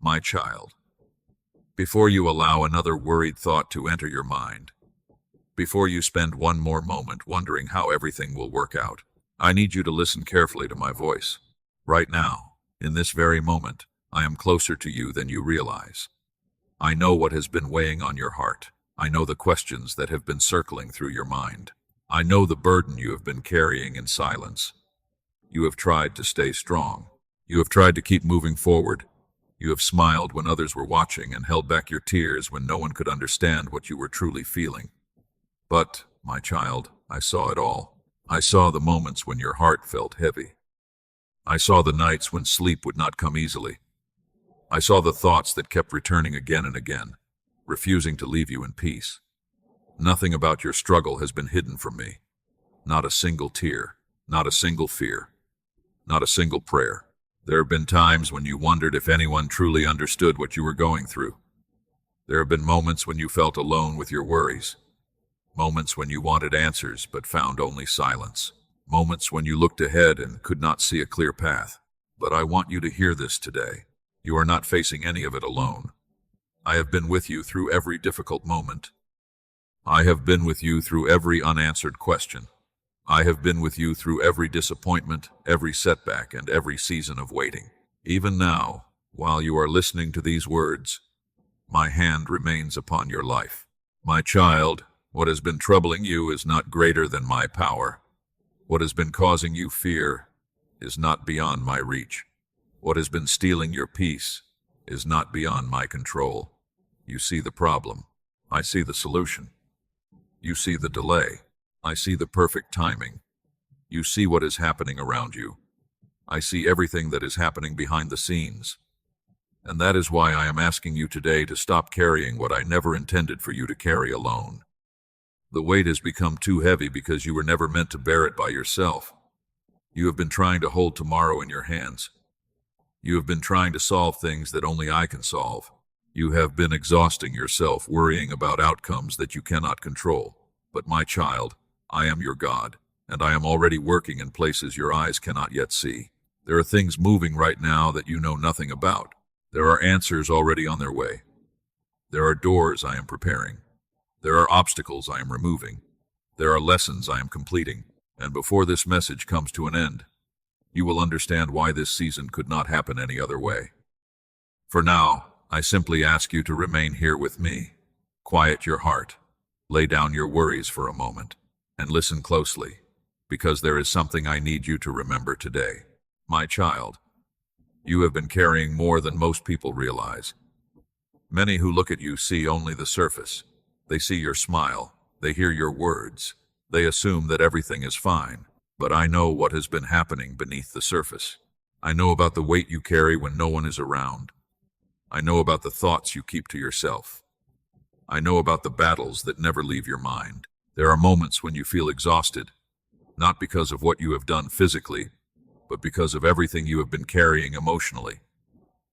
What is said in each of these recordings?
My child, before you allow another worried thought to enter your mind, before you spend one more moment wondering how everything will work out, I need you to listen carefully to my voice. Right now, in this very moment, I am closer to you than you realize. I know what has been weighing on your heart. I know the questions that have been circling through your mind. I know the burden you have been carrying in silence. You have tried to stay strong. You have tried to keep moving forward. You have smiled when others were watching and held back your tears when no one could understand what you were truly feeling. But, my child, I saw it all. I saw the moments when your heart felt heavy. I saw the nights when sleep would not come easily. I saw the thoughts that kept returning again and again, refusing to leave you in peace. Nothing about your struggle has been hidden from me. Not a single tear, not a single fear, not a single prayer. There have been times when you wondered if anyone truly understood what you were going through. There have been moments when you felt alone with your worries. Moments when you wanted answers but found only silence. Moments when you looked ahead and could not see a clear path. But I want you to hear this today. You are not facing any of it alone. I have been with you through every difficult moment. I have been with you through every unanswered question. I have been with you through every disappointment, every setback, and every season of waiting. Even now, while you are listening to these words, my hand remains upon your life. My child, what has been troubling you is not greater than my power. What has been causing you fear is not beyond my reach. What has been stealing your peace is not beyond my control. You see the problem. I see the solution. You see the delay. I see the perfect timing. You see what is happening around you. I see everything that is happening behind the scenes. And that is why I am asking you today to stop carrying what I never intended for you to carry alone. The weight has become too heavy because you were never meant to bear it by yourself. You have been trying to hold tomorrow in your hands. You have been trying to solve things that only I can solve. You have been exhausting yourself worrying about outcomes that you cannot control. But my child, I am your God, and I am already working in places your eyes cannot yet see. There are things moving right now that you know nothing about. There are answers already on their way. There are doors I am preparing. There are obstacles I am removing. There are lessons I am completing. And before this message comes to an end, you will understand why this season could not happen any other way. For now, I simply ask you to remain here with me. Quiet your heart. Lay down your worries for a moment. And listen closely, because there is something I need you to remember today. My child, you have been carrying more than most people realize. Many who look at you see only the surface. They see your smile. They hear your words. They assume that everything is fine. But I know what has been happening beneath the surface. I know about the weight you carry when no one is around. I know about the thoughts you keep to yourself. I know about the battles that never leave your mind. There are moments when you feel exhausted, not because of what you have done physically, but because of everything you have been carrying emotionally.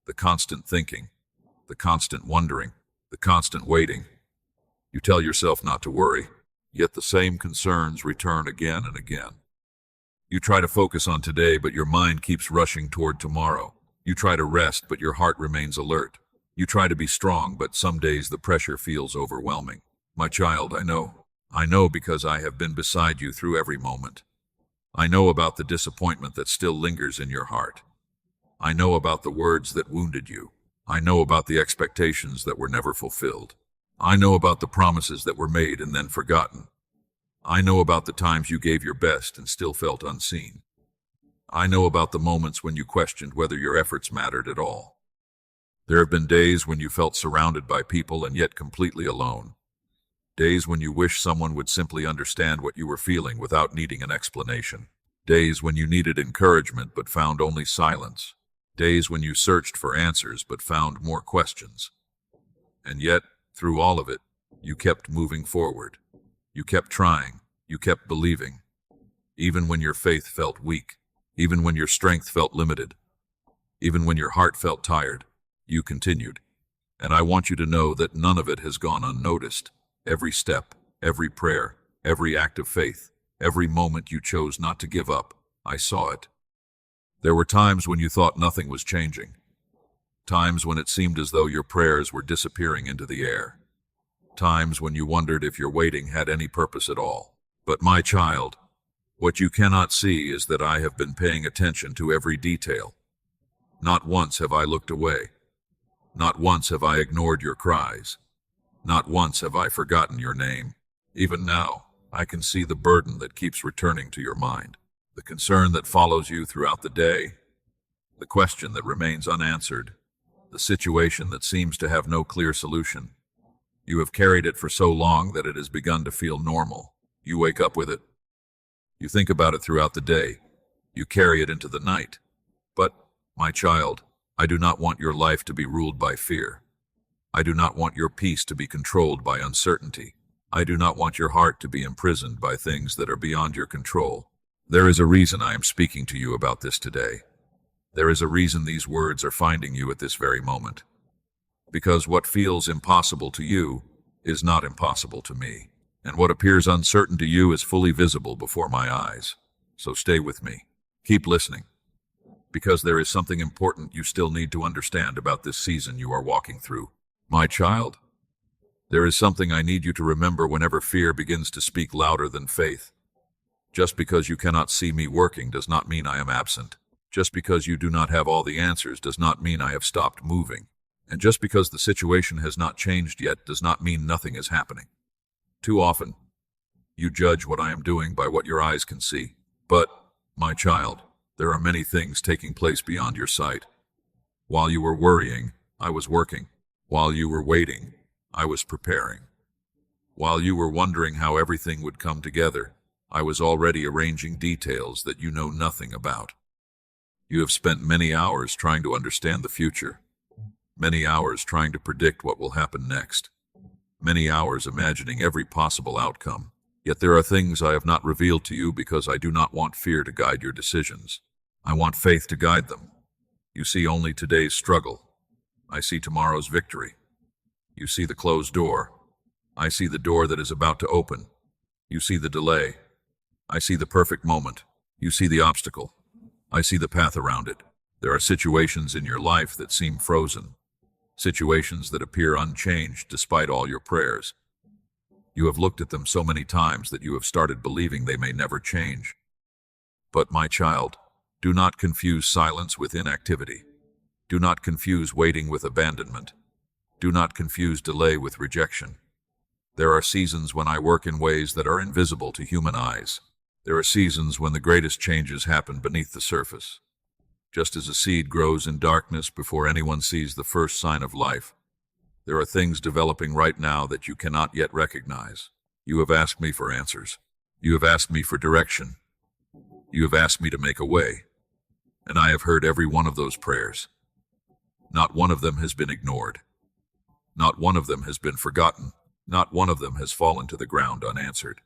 The constant thinking, the constant wondering, the constant waiting. You tell yourself not to worry, yet the same concerns return again and again. You try to focus on today, but your mind keeps rushing toward tomorrow. You try to rest, but your heart remains alert. You try to be strong, but some days the pressure feels overwhelming. My child, I know. I know because I have been beside you through every moment. I know about the disappointment that still lingers in your heart. I know about the words that wounded you. I know about the expectations that were never fulfilled. I know about the promises that were made and then forgotten. I know about the times you gave your best and still felt unseen. I know about the moments when you questioned whether your efforts mattered at all. There have been days when you felt surrounded by people and yet completely alone. Days when you wish someone would simply understand what you were feeling without needing an explanation. Days when you needed encouragement but found only silence. Days when you searched for answers but found more questions. And yet, through all of it, you kept moving forward. You kept trying. You kept believing. Even when your faith felt weak. Even when your strength felt limited. Even when your heart felt tired, you continued. And I want you to know that none of it has gone unnoticed. Every step, every prayer, every act of faith, every moment you chose not to give up, I saw it. There were times when you thought nothing was changing. Times when it seemed as though your prayers were disappearing into the air. Times when you wondered if your waiting had any purpose at all. But my child, what you cannot see is that I have been paying attention to every detail. Not once have I looked away. Not once have I ignored your cries. Not once have I forgotten your name. Even now, I can see the burden that keeps returning to your mind, the concern that follows you throughout the day, the question that remains unanswered, the situation that seems to have no clear solution. You have carried it for so long that it has begun to feel normal. You wake up with it. You think about it throughout the day. You carry it into the night. But, my child, I do not want your life to be ruled by fear. I do not want your peace to be controlled by uncertainty. I do not want your heart to be imprisoned by things that are beyond your control. There is a reason I am speaking to you about this today. There is a reason these words are finding you at this very moment. Because what feels impossible to you is not impossible to me, and what appears uncertain to you is fully visible before my eyes. So stay with me. Keep listening. Because there is something important you still need to understand about this season you are walking through. My child, there is something I need you to remember whenever fear begins to speak louder than faith. Just because you cannot see me working does not mean I am absent. Just because you do not have all the answers does not mean I have stopped moving. And just because the situation has not changed yet does not mean nothing is happening. Too often, you judge what I am doing by what your eyes can see. But, my child, there are many things taking place beyond your sight. While you were worrying, I was working. While you were waiting, I was preparing. While you were wondering how everything would come together, I was already arranging details that you know nothing about. You have spent many hours trying to understand the future, many hours trying to predict what will happen next, many hours imagining every possible outcome. Yet there are things I have not revealed to you because I do not want fear to guide your decisions. I want faith to guide them. You see only today's struggle. I see tomorrow's victory. You see the closed door. I see the door that is about to open. You see the delay. I see the perfect moment. You see the obstacle. I see the path around it. There are situations in your life that seem frozen, situations that appear unchanged despite all your prayers. You have looked at them so many times that you have started believing they may never change. But, my child, do not confuse silence with inactivity. Do not confuse waiting with abandonment. Do not confuse delay with rejection. There are seasons when I work in ways that are invisible to human eyes. There are seasons when the greatest changes happen beneath the surface. Just as a seed grows in darkness before anyone sees the first sign of life, there are things developing right now that you cannot yet recognize. You have asked me for answers. You have asked me for direction. You have asked me to make a way. And I have heard every one of those prayers. Not one of them has been ignored. Not one of them has been forgotten. Not one of them has fallen to the ground unanswered.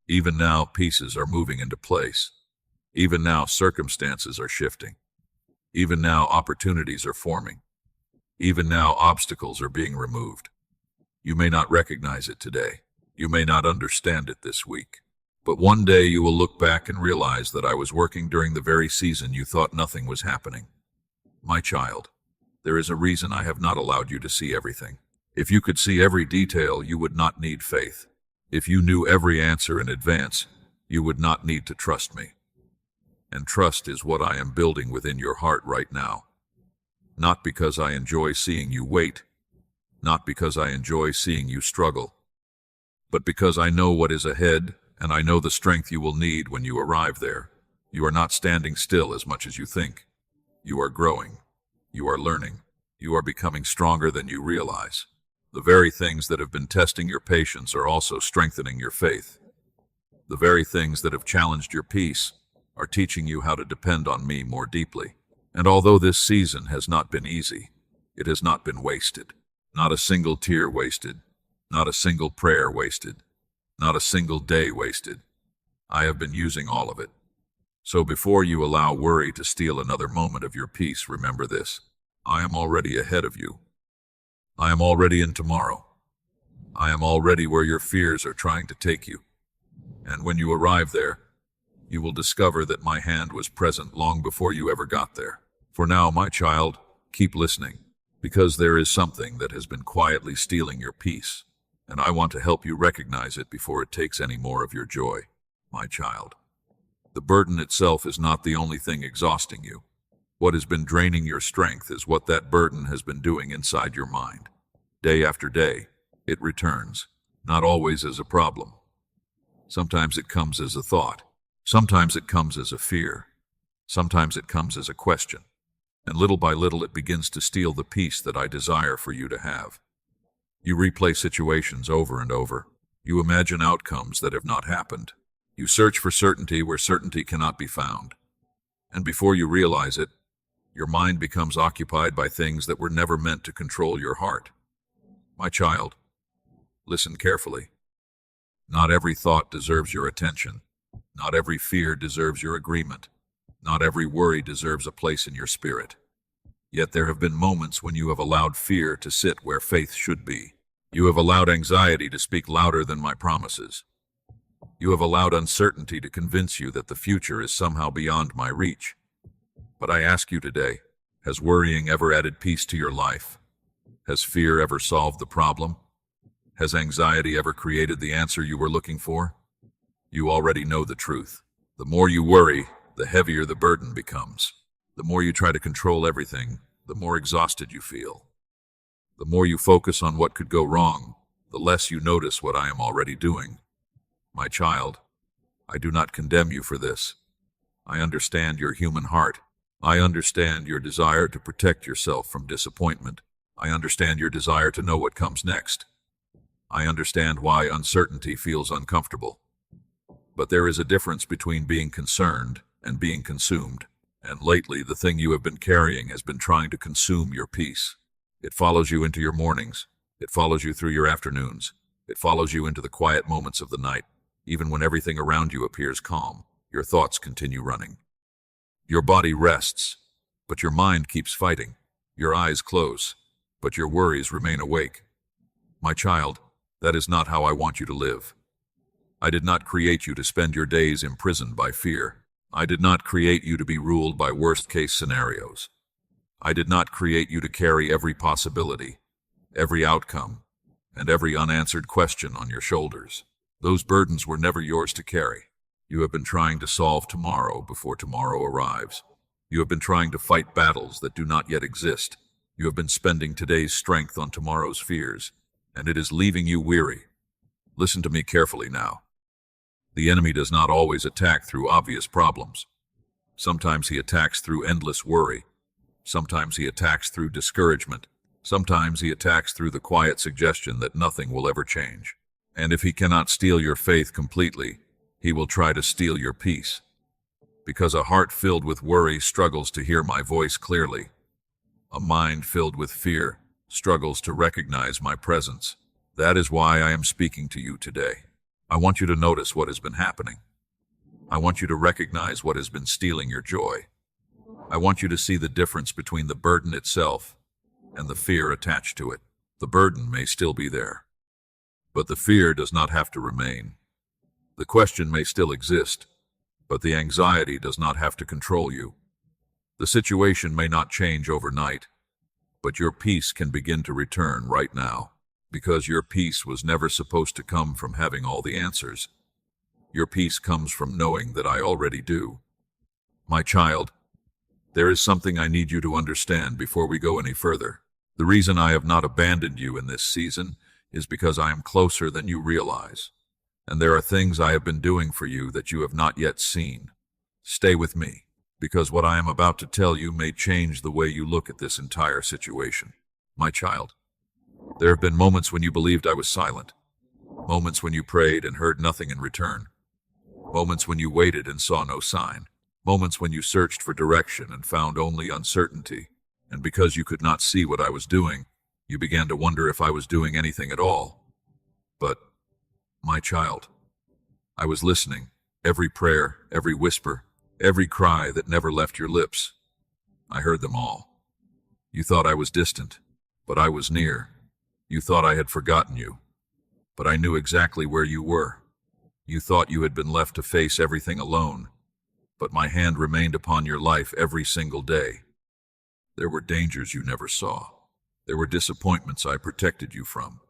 Even now, pieces are moving into place. Even now, circumstances are shifting. Even now, opportunities are forming. Even now, obstacles are being removed. You may not recognize it today. You may not understand it this week. But one day you will look back and realize that I was working during the very season you thought nothing was happening. My child, there is a reason I have not allowed you to see everything. If you could see every detail, you would not need faith. If you knew every answer in advance, you would not need to trust me. And trust is what I am building within your heart right now. Not because I enjoy seeing you wait, not because I enjoy seeing you struggle, but because I know what is ahead, and I know the strength you will need when you arrive there. You are not standing still as much as you think. You are growing. You are learning. You are becoming stronger than you realize. The very things that have been testing your patience are also strengthening your faith. The very things that have challenged your peace are teaching you how to depend on me more deeply. And although this season has not been easy, it has not been wasted. Not a single tear wasted. Not a single prayer wasted. Not a single day wasted. I have been using all of it. So before you allow worry to steal another moment of your peace, remember this. I am already ahead of you. I am already in tomorrow. I am already where your fears are trying to take you. And when you arrive there, you will discover that my hand was present long before you ever got there. For now, my child, Keep listening, because there is something that has been quietly stealing your peace, and I want to help you recognize it before it takes any more of your joy, my child. The burden itself is not the only thing exhausting you. What has been draining your strength is what that burden has been doing inside your mind. Day after day, it returns, not always as a problem. Sometimes it comes as a thought. Sometimes it comes as a fear. Sometimes it comes as a question. And little by little it begins to steal the peace that I desire for you to have. You replay situations over and over. You imagine outcomes that have not happened. You search for certainty where certainty cannot be found. And before you realize it, your mind becomes occupied by things that were never meant to control your heart. My child, listen carefully. Not every thought deserves your attention. Not every fear deserves your agreement. Not every worry deserves a place in your spirit. Yet there have been moments when you have allowed fear to sit where faith should be. You have allowed anxiety to speak louder than my promises. You have allowed uncertainty to convince you that the future is somehow beyond my reach. But I ask you today, has worrying ever added peace to your life? Has fear ever solved the problem? Has anxiety ever created the answer you were looking for? You already know the truth. The more you worry, the heavier the burden becomes. The more you try to control everything, the more exhausted you feel. The more you focus on what could go wrong, the less you notice what I am already doing. My child, I do not condemn you for this. I understand your human heart. I understand your desire to protect yourself from disappointment. I understand your desire to know what comes next. I understand why uncertainty feels uncomfortable. But there is a difference between being concerned and being consumed. And lately, the thing you have been carrying has been trying to consume your peace. It follows you into your mornings. It follows you through your afternoons. It follows you into the quiet moments of the night. Even when everything around you appears calm, your thoughts continue running. Your body rests, but your mind keeps fighting. Your eyes close, but your worries remain awake. My child, that is not how I want you to live. I did not create you to spend your days imprisoned by fear. I did not create you to be ruled by worst-case scenarios. I did not create you to carry every possibility, every outcome, and every unanswered question on your shoulders. Those burdens were never yours to carry. You have been trying to solve tomorrow before tomorrow arrives. You have been trying to fight battles that do not yet exist. You have been spending today's strength on tomorrow's fears, and it is leaving you weary. Listen to me carefully now. The enemy does not always attack through obvious problems. Sometimes he attacks through endless worry. Sometimes he attacks through discouragement. Sometimes he attacks through the quiet suggestion that nothing will ever change. And if he cannot steal your faith completely, he will try to steal your peace. Because a heart filled with worry struggles to hear my voice clearly. A mind filled with fear struggles to recognize my presence. That is why I am speaking to you today. I want you to notice what has been happening. I want you to recognize what has been stealing your joy. I want you to see the difference between the burden itself and the fear attached to it. The burden may still be there, but the fear does not have to remain. The question may still exist, but the anxiety does not have to control you. The situation may not change overnight, but your peace can begin to return right now. Because your peace was never supposed to come from having all the answers. Your peace comes from knowing that I already do. My child, there is something I need you to understand before we go any further. The reason I have not abandoned you in this season is because I am closer than you realize. And there are things I have been doing for you that you have not yet seen. Stay with me, because what I am about to tell you may change the way you look at this entire situation. My child, there have been moments when you believed I was silent. Moments when you prayed and heard nothing in return. Moments when you waited and saw no sign. Moments when you searched for direction and found only uncertainty. And because you could not see what I was doing, you began to wonder if I was doing anything at all. But, my child, I was listening. Every prayer, every whisper, every cry that never left your lips. I heard them all. You thought I was distant, but I was near. You thought I had forgotten you, but I knew exactly where you were. You thought you had been left to face everything alone, but my hand remained upon your life every single day. There were dangers you never saw. There were disappointments I protected you from.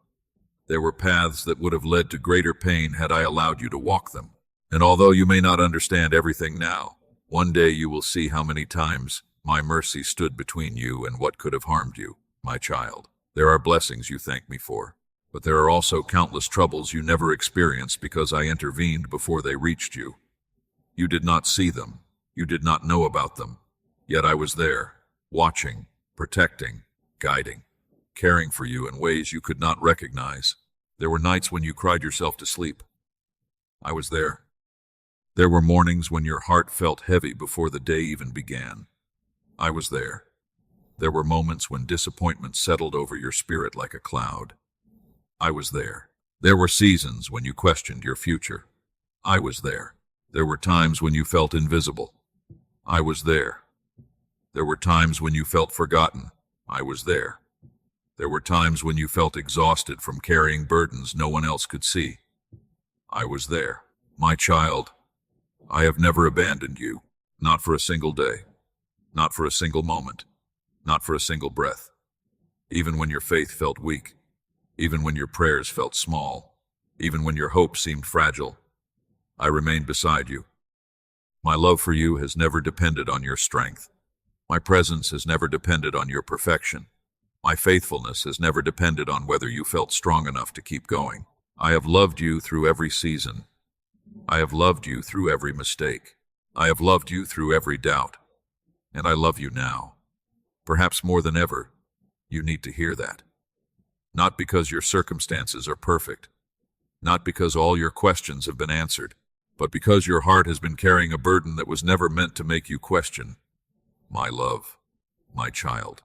There were paths that would have led to greater pain had I allowed you to walk them. And although you may not understand everything now, one day you will see how many times my mercy stood between you and what could have harmed you, my child. There are blessings you thank me for, but there are also countless troubles you never experienced because I intervened before they reached you. You did not see them. You did not know about them. Yet I was there, watching, protecting, guiding, caring for you in ways you could not recognize. There were nights when you cried yourself to sleep. I was there. There were mornings when your heart felt heavy before the day even began. I was there. There were moments when disappointment settled over your spirit like a cloud. I was there. There were seasons when you questioned your future. I was there. There were times when you felt invisible. I was there. There were times when you felt forgotten. I was there. There were times when you felt exhausted from carrying burdens no one else could see. I was there. My child, I have never abandoned you, not for a single day, not for a single moment, not for a single breath. Even when your faith felt weak, even when your prayers felt small, even when your hope seemed fragile, I remained beside you. My love for you has never depended on your strength. My presence has never depended on your perfection. My faithfulness has never depended on whether you felt strong enough to keep going. I have loved you through every season. I have loved you through every mistake. I have loved you through every doubt. And I love you now. Perhaps more than ever, you need to hear that. Not because your circumstances are perfect, not because all your questions have been answered, but because your heart has been carrying a burden that was never meant to make you question. My love, my child,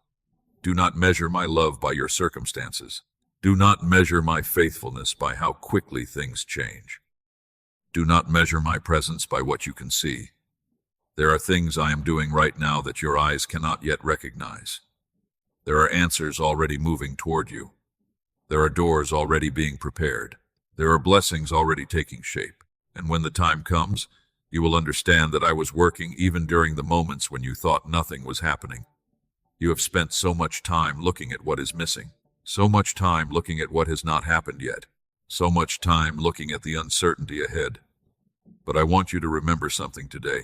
do not measure my love by your circumstances. Do not measure my faithfulness by how quickly things change. Do not measure my presence by what you can see. There are things I am doing right now that your eyes cannot yet recognize. There are answers already moving toward you. There are doors already being prepared. There are blessings already taking shape. And when the time comes, you will understand that I was working even during the moments when you thought nothing was happening. You have spent so much time looking at what is missing, so much time looking at what has not happened yet, so much time looking at the uncertainty ahead. But I want you to remember something today.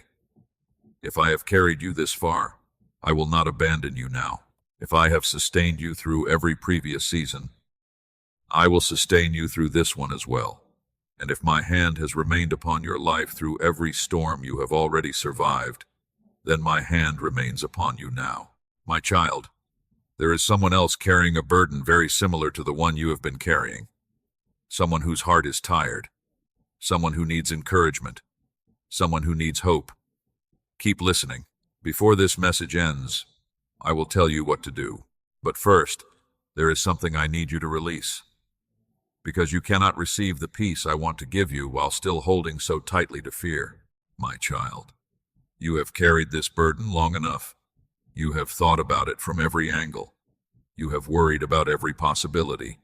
If I have carried you this far, I will not abandon you now. If I have sustained you through every previous season, I will sustain you through this one as well. And if my hand has remained upon your life through every storm you have already survived, then my hand remains upon you now. My child, there is someone else carrying a burden very similar to the one you have been carrying. Someone whose heart is tired. Someone who needs encouragement. Someone who needs hope. Keep listening. Before this message ends, I will tell you what to do. But first, there is something I need you to release. Because you cannot receive the peace I want to give you while still holding so tightly to fear. My child, you have carried this burden long enough. You have thought about it from every angle. You have worried about every possibility.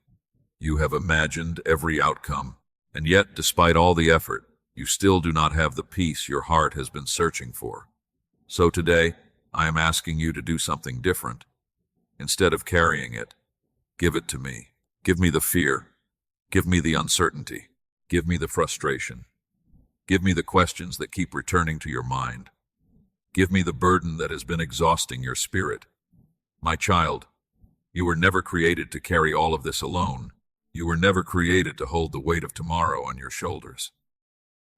You have imagined every outcome. And yet, despite all the effort, you still do not have the peace your heart has been searching for. So today, I am asking you to do something different. Instead of carrying it, give it to me. Give me the fear. Give me the uncertainty. Give me the frustration. Give me the questions that keep returning to your mind. Give me the burden that has been exhausting your spirit. My child, you were never created to carry all of this alone. You were never created to hold the weight of tomorrow on your shoulders.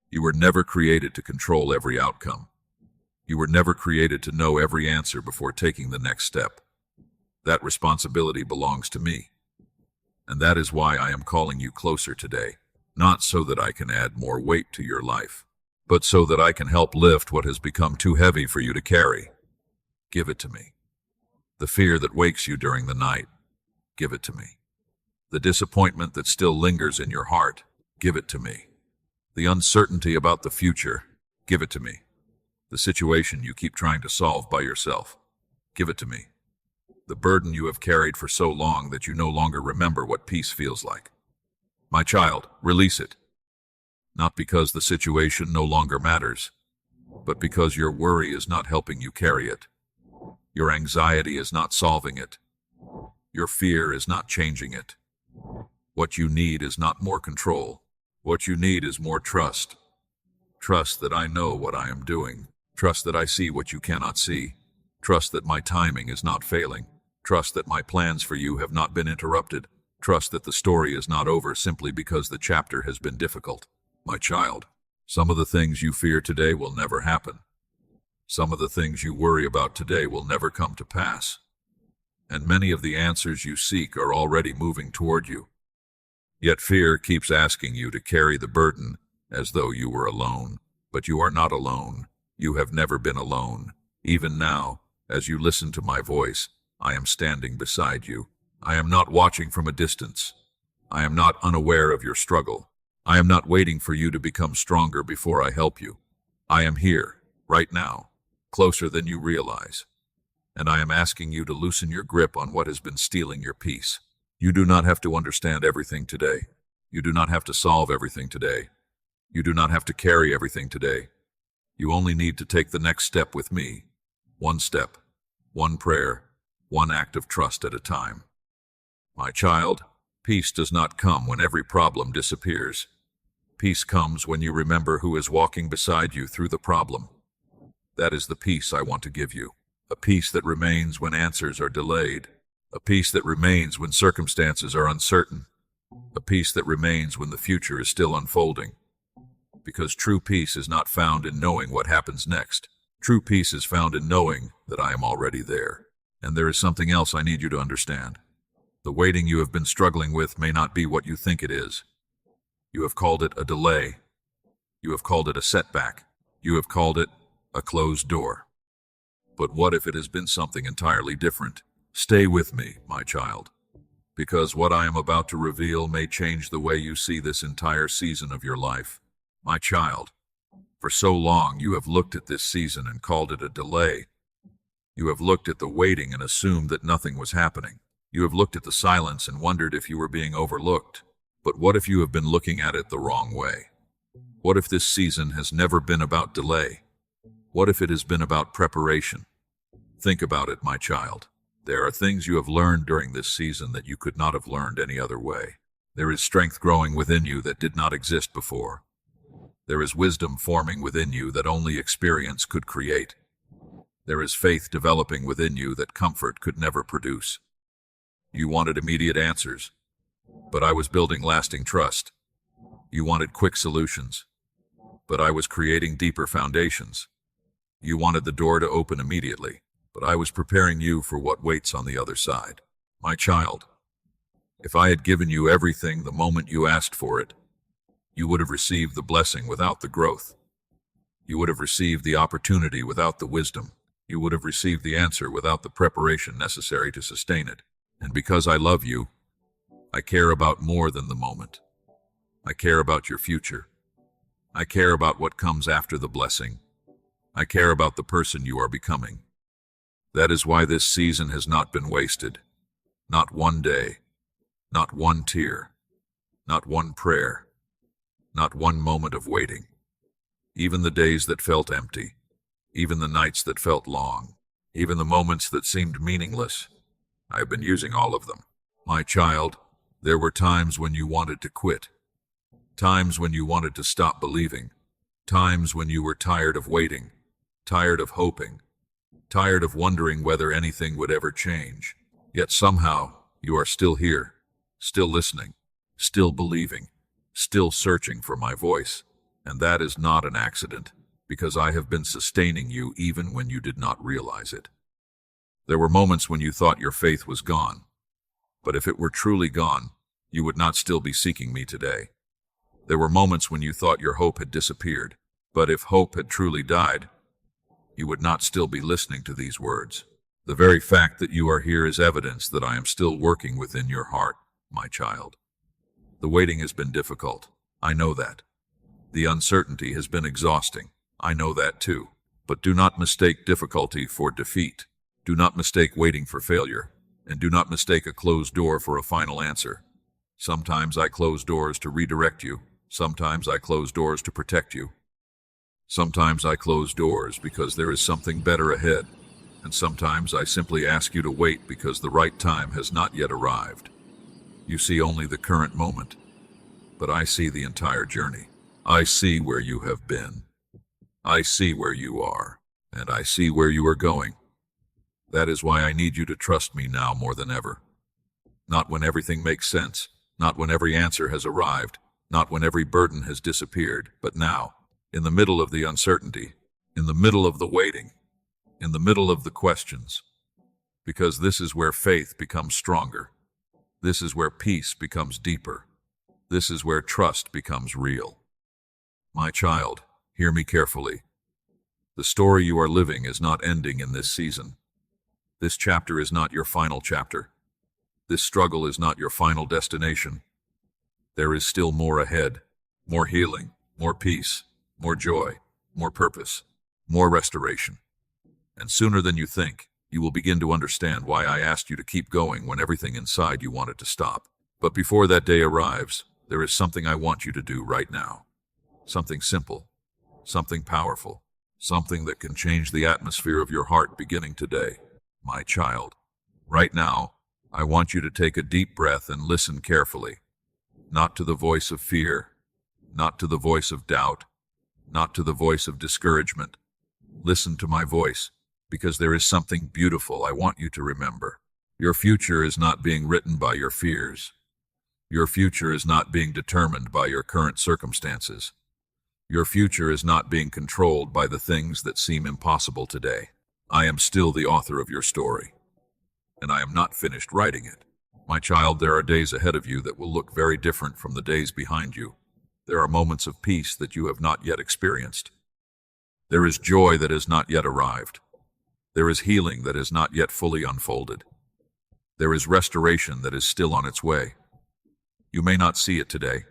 You were never created to control every outcome. You were never created to know every answer before taking the next step. That responsibility belongs to me. And that is why I am calling you closer today, not so that I can add more weight to your life, but so that I can help lift what has become too heavy for you to carry. Give it to me. The fear that wakes you during the night, give it to me. The disappointment that still lingers in your heart, give it to me. The uncertainty about the future, give it to me. The situation you keep trying to solve by yourself, give it to me. The burden you have carried for so long that you no longer remember what peace feels like. My child, release it. Not because the situation no longer matters, but because your worry is not helping you carry it. Your anxiety is not solving it. Your fear is not changing it. What you need is not more control. What you need is more trust. Trust that I know what I am doing. Trust that I see what you cannot see. Trust that my timing is not failing. Trust that my plans for you have not been interrupted. Trust that the story is not over simply because the chapter has been difficult. My child, some of the things you fear today will never happen. Some of the things you worry about today will never come to pass. And many of the answers you seek are already moving toward you. Yet fear keeps asking you to carry the burden as though you were alone. But you are not alone. You have never been alone. Even now, as you listen to my voice, I am standing beside you. I am not watching from a distance. I am not unaware of your struggle. I am not waiting for you to become stronger before I help you. I am here, right now, closer than you realize. And I am asking you to loosen your grip on what has been stealing your peace. You do not have to understand everything today. You do not have to solve everything today. You do not have to carry everything today. You only need to take the next step with me. One step, one prayer, one act of trust at a time. My child, peace does not come when every problem disappears. Peace comes when you remember who is walking beside you through the problem. That is the peace I want to give you. A peace that remains when answers are delayed. A peace that remains when circumstances are uncertain. A peace that remains when the future is still unfolding. Because true peace is not found in knowing what happens next. True peace is found in knowing that I am already there. And there is something else I need you to understand. The waiting you have been struggling with may not be what you think it is. You have called it a delay. You have called it a setback. You have called it a closed door. But what if it has been something entirely different? Stay with me, my child, because what I am about to reveal may change the way you see this entire season of your life. My child, for so long you have looked at this season and called it a delay. You have looked at the waiting and assumed that nothing was happening. You have looked at the silence and wondered if you were being overlooked. But what if you have been looking at it the wrong way? What if this season has never been about delay? What if it has been about preparation? Think about it, my child. There are things you have learned during this season that you could not have learned any other way. There is strength growing within you that did not exist before. There is wisdom forming within you that only experience could create. There is faith developing within you that comfort could never produce. You wanted immediate answers, but I was building lasting trust. You wanted quick solutions, but I was creating deeper foundations. You wanted the door to open immediately, but I was preparing you for what waits on the other side. My child, if I had given you everything the moment you asked for it, you would have received the blessing without the growth. You would have received the opportunity without the wisdom. You would have received the answer without the preparation necessary to sustain it. And because I love you, I care about more than the moment. I care about your future. I care about what comes after the blessing. I care about the person you are becoming. That is why this season has not been wasted. Not one day, not one tear, not one prayer, not one moment of waiting. Even the days that felt empty, even the nights that felt long, even the moments that seemed meaningless, I have been using all of them. My child, there were times when you wanted to quit, times when you wanted to stop believing, times when you were tired of waiting, tired of hoping, tired of wondering whether anything would ever change. Yet somehow, you are still here, still listening, still believing, still searching for my voice. And that is not an accident, because I have been sustaining you even when you did not realize it. There were moments when you thought your faith was gone, but if it were truly gone, you would not still be seeking me today. There were moments when you thought your hope had disappeared, but if hope had truly died, you would not still be listening to these words. The very fact that you are here is evidence that I am still working within your heart, my child. The waiting has been difficult. I know that. The uncertainty has been exhausting. I know that too. But do not mistake difficulty for defeat. Do not mistake waiting for failure. And do not mistake a closed door for a final answer. Sometimes I close doors to redirect you. Sometimes I close doors to protect you. Sometimes I close doors because there is something better ahead. And sometimes I simply ask you to wait because the right time has not yet arrived. You see only the current moment, but I see the entire journey. I see where you have been. I see where you are, and I see where you are going. That is why I need you to trust me now more than ever. Not when everything makes sense, not when every answer has arrived, not when every burden has disappeared, but now, in the middle of the uncertainty, in the middle of the waiting, in the middle of the questions. Because this is where faith becomes stronger. This is where peace becomes deeper. This is where trust becomes real. My child, hear me carefully. The story you are living is not ending in this season. This chapter is not your final chapter. This struggle is not your final destination. There is still more ahead, more healing, more peace, more joy, more purpose, more restoration. And sooner than you think, you will begin to understand why I asked you to keep going when everything inside you wanted to stop. But before that day arrives, there is something I want you to do right now. Something simple, something powerful, something that can change the atmosphere of your heart beginning today. My child, right now, I want you to take a deep breath and listen carefully. Not to the voice of fear, not to the voice of doubt, not to the voice of discouragement. Listen to my voice, because there is something beautiful I want you to remember. Your future is not being written by your fears. Your future is not being determined by your current circumstances. Your future is not being controlled by the things that seem impossible today. I am still the author of your story, and I am not finished writing it. My child, there are days ahead of you that will look very different from the days behind you. There are moments of peace that you have not yet experienced. There is joy that has not yet arrived. There is healing that has not yet fully unfolded. There is restoration that is still on its way. You may not see it today.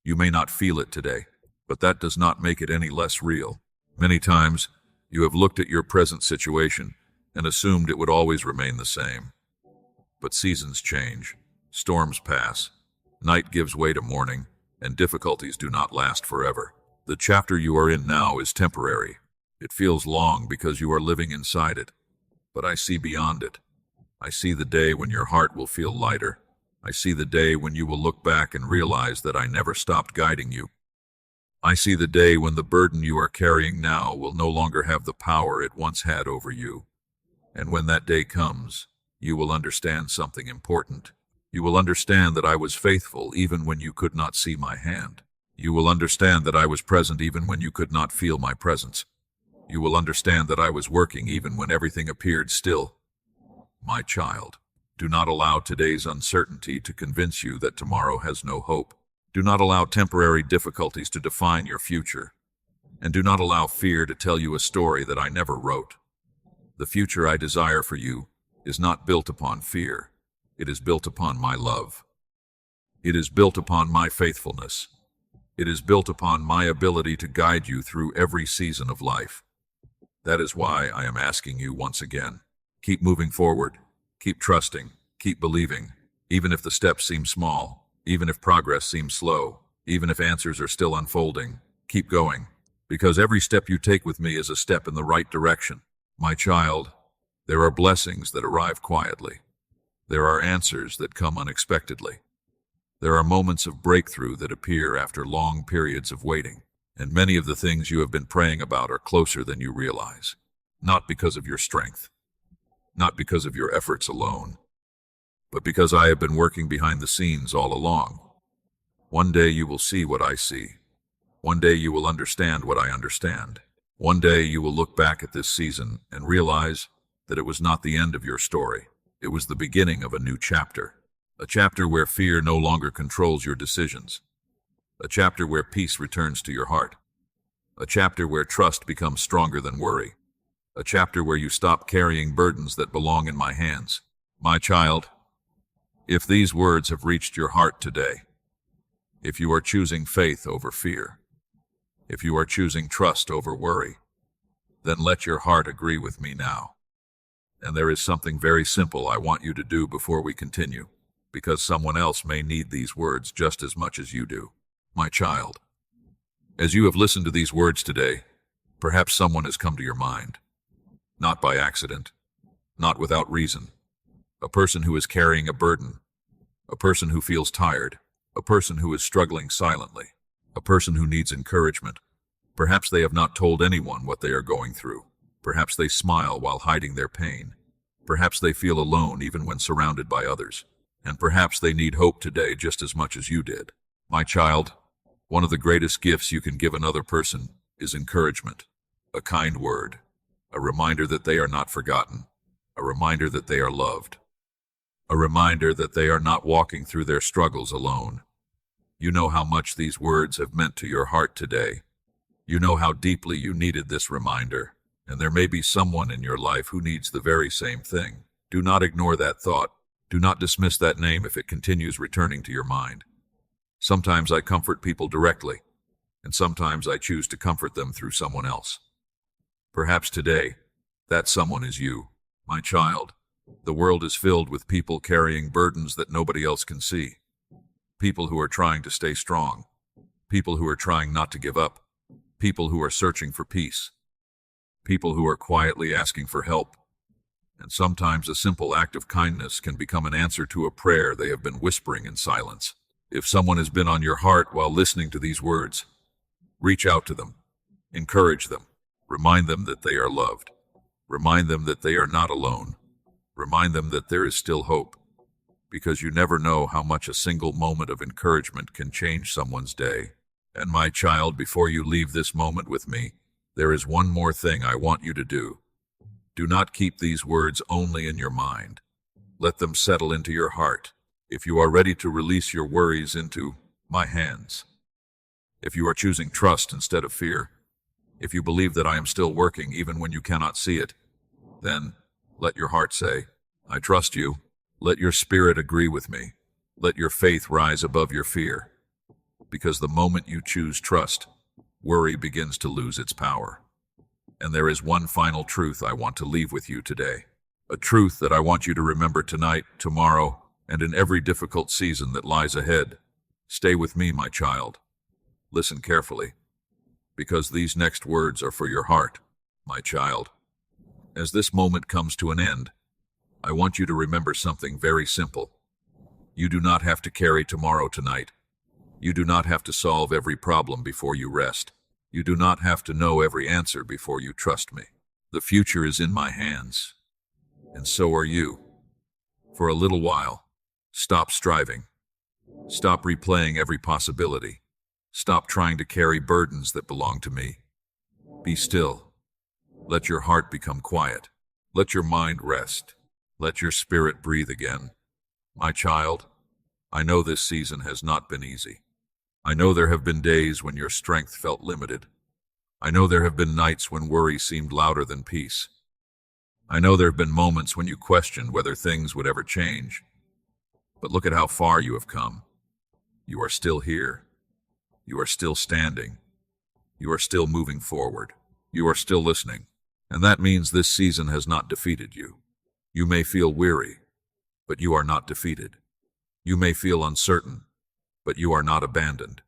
You may not feel it today, but that does not make it any less real. Many times, you have looked at your present situation and assumed it would always remain the same. But seasons change, storms pass, night gives way to morning, and difficulties do not last forever. The chapter you are in now is temporary. It feels long because you are living inside it, but I see beyond it. I see the day when your heart will feel lighter. I see the day when you will look back and realize that I never stopped guiding you. I see the day when the burden you are carrying now will no longer have the power it once had over you. And when that day comes, you will understand something important. You will understand that I was faithful even when you could not see my hand. You will understand that I was present even when you could not feel my presence. You will understand that I was working even when everything appeared still. My child, do not allow today's uncertainty to convince you that tomorrow has no hope. Do not allow temporary difficulties to define your future. And do not allow fear to tell you a story that I never wrote. The future I desire for you is not built upon fear. It is built upon my love. It is built upon my faithfulness. It is built upon my ability to guide you through every season of life. That is why I am asking you once again, keep moving forward, keep trusting, keep believing, even if the steps seem small, even if progress seems slow, even if answers are still unfolding, keep going, because every step you take with me is a step in the right direction. My child, there are blessings that arrive quietly. There are answers that come unexpectedly. There are moments of breakthrough that appear after long periods of waiting. And many of the things you have been praying about are closer than you realize. Not because of your strength, not because of your efforts alone, but because I have been working behind the scenes all along. One day you will see what I see. One day you will understand what I understand. One day you will look back at this season and realize that it was not the end of your story. It was the beginning of a new chapter. A chapter where fear no longer controls your decisions. A chapter where peace returns to your heart. A chapter where trust becomes stronger than worry. A chapter where you stop carrying burdens that belong in my hands. My child, if these words have reached your heart today, if you are choosing faith over fear, if you are choosing trust over worry, then let your heart agree with me now. And there is something very simple I want you to do before we continue, because someone else may need these words just as much as you do. My child, as you have listened to these words today, perhaps someone has come to your mind. not by accident, not without reason. A person who is carrying a burden, a person who feels tired, a person who is struggling silently, a person who needs encouragement. Perhaps they have not told anyone what they are going through. Perhaps they smile while hiding their pain. Perhaps they feel alone even when surrounded by others. And perhaps they need hope today just as much as you did. My child, one of the greatest gifts you can give another person is encouragement, a kind word, a reminder that they are not forgotten, a reminder that they are loved, a reminder that they are not walking through their struggles alone. You know how much these words have meant to your heart today. You know how deeply you needed this reminder, and there may be someone in your life who needs the very same thing. Do not ignore that thought. Do not dismiss that name if it continues returning to your mind. Sometimes I comfort people directly, and sometimes I choose to comfort them through someone else. Perhaps today, that someone is you. My child, the world is filled with people carrying burdens that nobody else can see. People who are trying to stay strong. People who are trying not to give up. People who are searching for peace. People who are quietly asking for help. And sometimes a simple act of kindness can become an answer to a prayer they have been whispering in silence. If someone has been on your heart while listening to these words, reach out to them, encourage them, remind them that they are loved, remind them that they are not alone, remind them that there is still hope, because you never know how much a single moment of encouragement can change someone's day. And my child, before you leave this moment with me, there is one more thing I want you to do. Do not keep these words only in your mind. Let them settle into your heart. If you are ready to release your worries into my hands, if you are choosing trust instead of fear, if you believe that I am still working even when you cannot see it, then let your heart say, I trust you. Let your spirit agree with me. Let your faith rise above your fear. Because the moment you choose trust, worry begins to lose its power. And there is one final truth I want to leave with you today. A truth that I want you to remember tonight, tomorrow, and in every difficult season that lies ahead. Stay with me, my child. Listen carefully, because these next words are for your heart, my child. As this moment comes to an end, I want you to remember something very simple. You do not have to carry tomorrow tonight. You do not have to solve every problem before you rest. You do not have to know every answer before you trust me. The future is in my hands, and so are you. For a little while, stop striving. Stop replaying every possibility. Stop trying to carry burdens that belong to me. Be still. Let your heart become quiet. Let your mind rest. Let your spirit breathe again. My child, I know this season has not been easy. I know there have been days when your strength felt limited. I know there have been nights when worry seemed louder than peace. I know there have been moments when you questioned whether things would ever change. But look at how far you have come. You are still here. You are still standing. You are still moving forward. You are still listening. And that means this season has not defeated you. You may feel weary, but you are not defeated. You may feel uncertain, but you are not abandoned.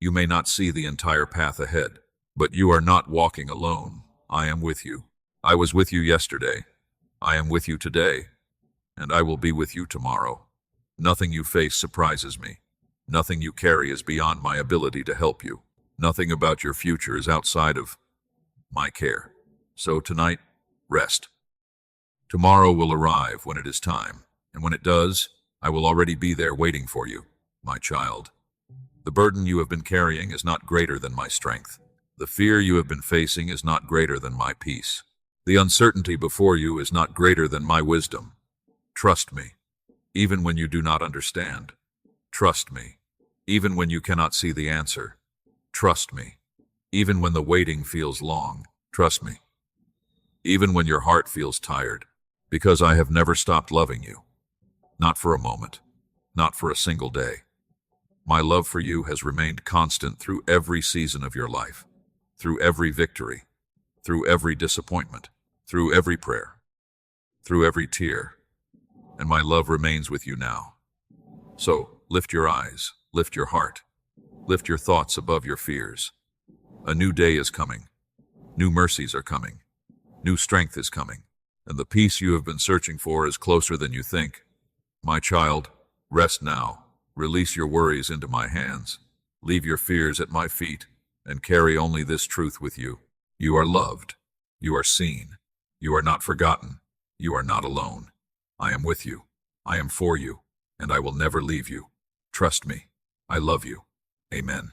You may not see the entire path ahead, but you are not walking alone. I am with you. I was with you yesterday. I am with you today, and I will be with you tomorrow. Nothing you face surprises me. Nothing you carry is beyond my ability to help you. Nothing about your future is outside of my care. So tonight, rest. Tomorrow will arrive when it is time, and when it does, I will already be there waiting for you, my child. The burden you have been carrying is not greater than my strength. The fear you have been facing is not greater than my peace. The uncertainty before you is not greater than my wisdom. Trust me, even when you do not understand. Trust me, even when you cannot see the answer. Trust me, even when the waiting feels long. Trust me, even when your heart feels tired, because I have never stopped loving you. Not for a moment, not for a single day. My love for you has remained constant through every season of your life, through every victory, through every disappointment, through every prayer, through every tear, and my love remains with you now. So, lift your eyes, lift your heart, lift your thoughts above your fears. A new day is coming. New mercies are coming. New strength is coming, and the peace you have been searching for is closer than you think. My child, rest now. Release your worries into my hands. Leave your fears at my feet, and carry only this truth with you. You are loved. You are seen. You are not forgotten. You are not alone. I am with you. I am for you, and I will never leave you. Trust me. I love you. Amen.